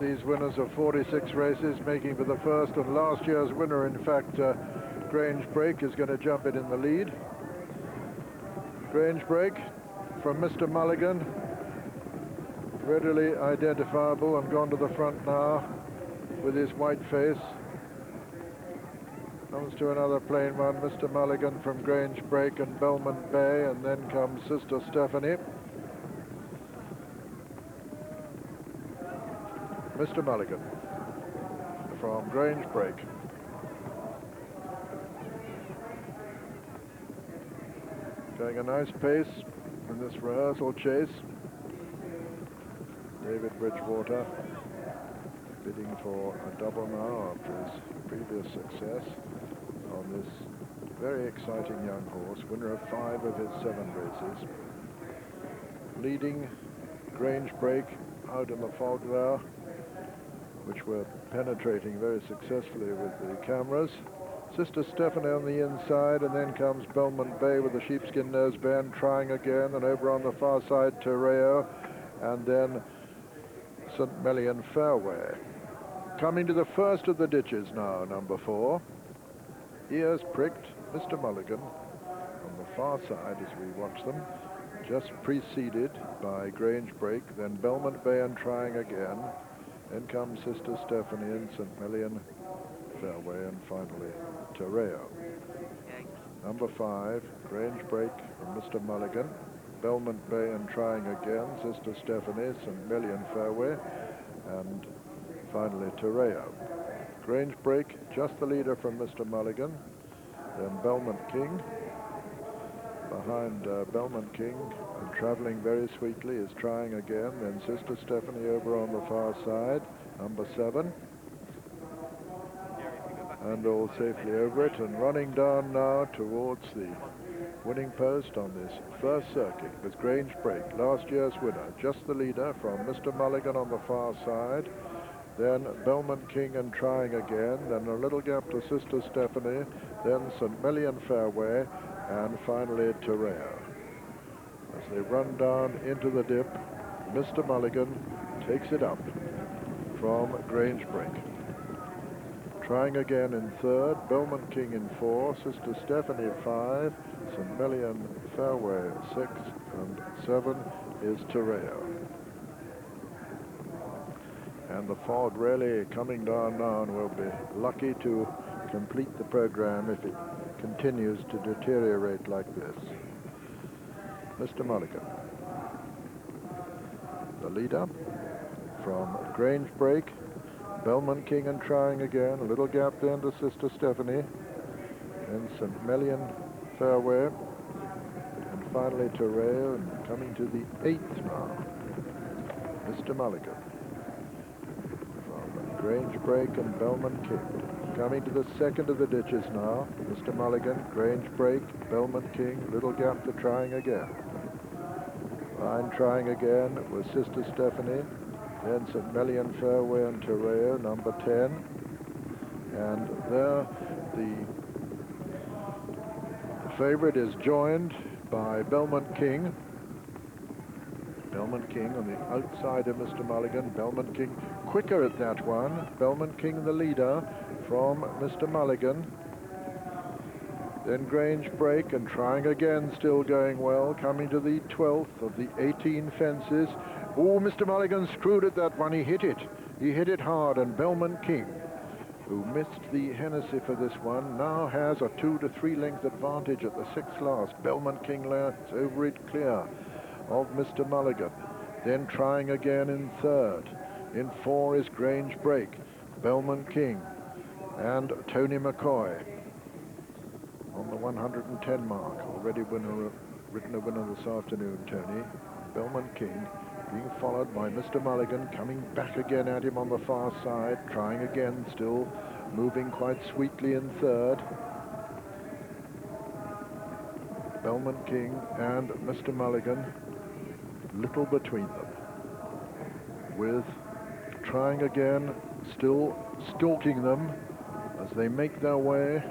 These winners of 46 races, making for the first and last year's winner. In fact, Grange Break is going to jump in the lead. Grange Break from Mr. Mulligan, readily identifiable and gone to the front now with his white face. Comes to another plain one, Mr. Mulligan from Grange Break and Belmont Bay, and then comes Sister Stephanie. Mr. Mulligan from Grange Break. Going a nice pace in this rehearsal chase. David Bridgewater bidding for a double now after his previous success on this very exciting young horse, winner of 5 of his 7 races. Leading Grange Break out in the fog there, which we're penetrating very successfully with the cameras. Sister Stephanie on the inside, and then comes Belmont Bay with the sheepskin noseband trying again, and over on the far side Terreo, and then St. Mellion Fairway. Coming to the first of the ditches now, number 4. Ears pricked, Mr. Mulligan on the far side as we watch them, just preceded by Grange Break, then Belmont Bay and trying again. Then comes Sister Stephanie and St. Mellion Fairway, and finally Terreo. Number 5, Grange Break from Mr. Mulligan, Belmont Bay and trying again, Sister Stephanie, St. Mellion Fairway, and finally Terreo. Grange Break, just the leader from Mr. Mulligan, then Belmont King. Behind Belmont King, and traveling very sweetly, is trying again, then Sister Stephanie over on the far side, number 7. And all safely over it, and running down now towards the winning post on this first circuit with Grange Break, last year's winner, just the leader from Mr. Mulligan on the far side, then Belmont King and trying again, then a little gap to Sister Stephanie, then St. Mellion Fairway, and finally Terreo. As they run down into the dip, Mr. Mulligan takes it up from Grange Break. Trying again in 3rd, Belmont King in 4, Sister Stephanie 5, St. Mellion Fairway 6, and 7 is Terreo. And the fog really coming down now, and we'll be lucky to complete the program if it continues to deteriorate like this. Mr. Mulligan, the leader from Grange Break, Belmont King and trying again, a little gap then to Sister Stephanie, and St. Mellion Fairway, and finally Terreo, and coming to the 8th now, Mr. Mulligan from Grange Break and Belmont King. Coming to the 2nd of the ditches now, Mr. Mulligan, Grange Break, Belmont King, little gap to trying again. Line trying again with Sister Stephanie, then St. Mellion Fairway and Terreo, number 10. And there the favorite is joined by Belmont King. Belmont King on the outside of Mr. Mulligan. Belmont King quicker at that one. Belmont King the leader from Mr. Mulligan. Then Grange Break and trying again, still going well, coming to the 12th of the 18 fences. Oh, Mr. Mulligan screwed at that one. He hit it. He hit it hard, and Belmont King, who missed the Hennessy for this one, now has a 2 to 3 length advantage at the 6th last. Belmont King lands over it clear of Mr. Mulligan. Then trying again in 3rd. In 4 is Grange Break, Belmont King, and Tony McCoy on the 110 mark. Already written a winner this afternoon, Tony. Belmont King being followed by Mr. Mulligan, coming back again at him on the far side, trying again, still moving quite sweetly in 3rd. Belmont King and Mr. Mulligan, little between them, with trying again, still stalking them as they make their way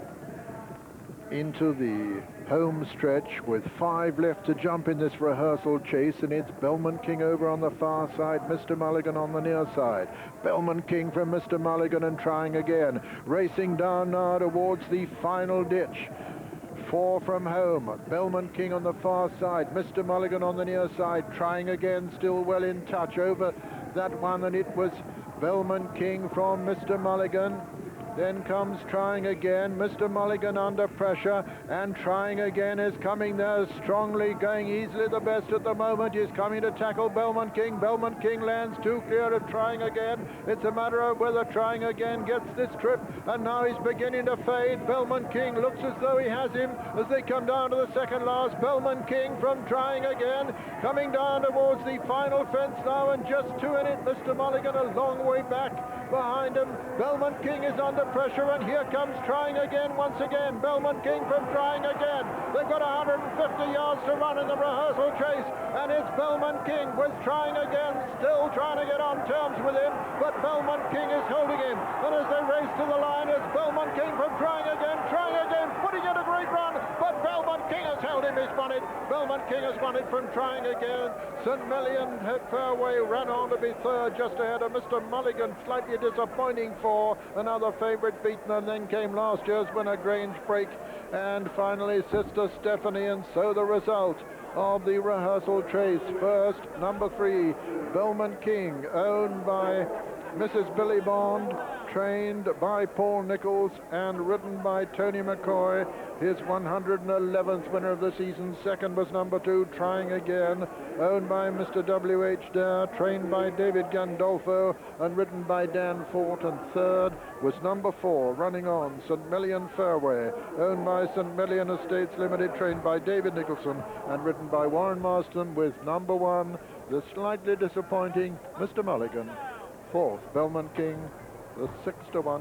into the home stretch with 5 left to jump in this rehearsal chase, and it's Belmont King over on the far side, Mr. Mulligan on the near side. Belmont King from Mr. Mulligan and trying again, racing down now towards the final ditch. 4 from home, Belmont King on the far side, Mr. Mulligan on the near side, trying again, still well in touch over that one, and it was Belmont King from Mr. Mulligan. Then comes trying again, Mr. Mulligan under pressure, and trying again is coming there strongly, going easily the best at the moment. He's coming to tackle Belmont King. Belmont King lands too clear of trying again. It's a matter of whether trying again gets this trip, and now he's beginning to fade. Belmont King looks as though he has him as they come down to the second last. Belmont King from trying again, coming down towards the final fence now, and just 2 in it. Mr. Mulligan a long way back behind him. Belmont King is under pressure, and here comes trying again once again. Belmont King from trying again. They've got 150 yards to run in the rehearsal chase, and it's Belmont King with trying again, still trying to get on terms with him, but Belmont King is holding him, and as they race to the line, it's Belmont King from trying again, putting in a great run, but Belmont King has held him. He's won it. Belmont King has won it from trying again. St. Mellion at Fairway ran on to be third, just ahead of Mr. Mulligan. Slightly disappointing for another favourite beaten, and then came last year's winner Grange Break, and finally Sister Stephanie. And so the result of the rehearsal chase: first, number 3, Belmont King, owned by Mrs. Billy Bond, trained by Paul Nichols and ridden by Tony McCoy, his 111th winner of the season. Second was number 2, Trying Again, owned by Mr. W.H. Dare, trained by David Gandolfo and ridden by Dan Fort. And third was number 4, Running On, St. Mellion Fairway, owned by St. Mellion Estates Limited, trained by David Nicholson and ridden by Warren Marston, with number 1, the slightly disappointing Mr. Mulligan. 4th, Belmont King, the 6-1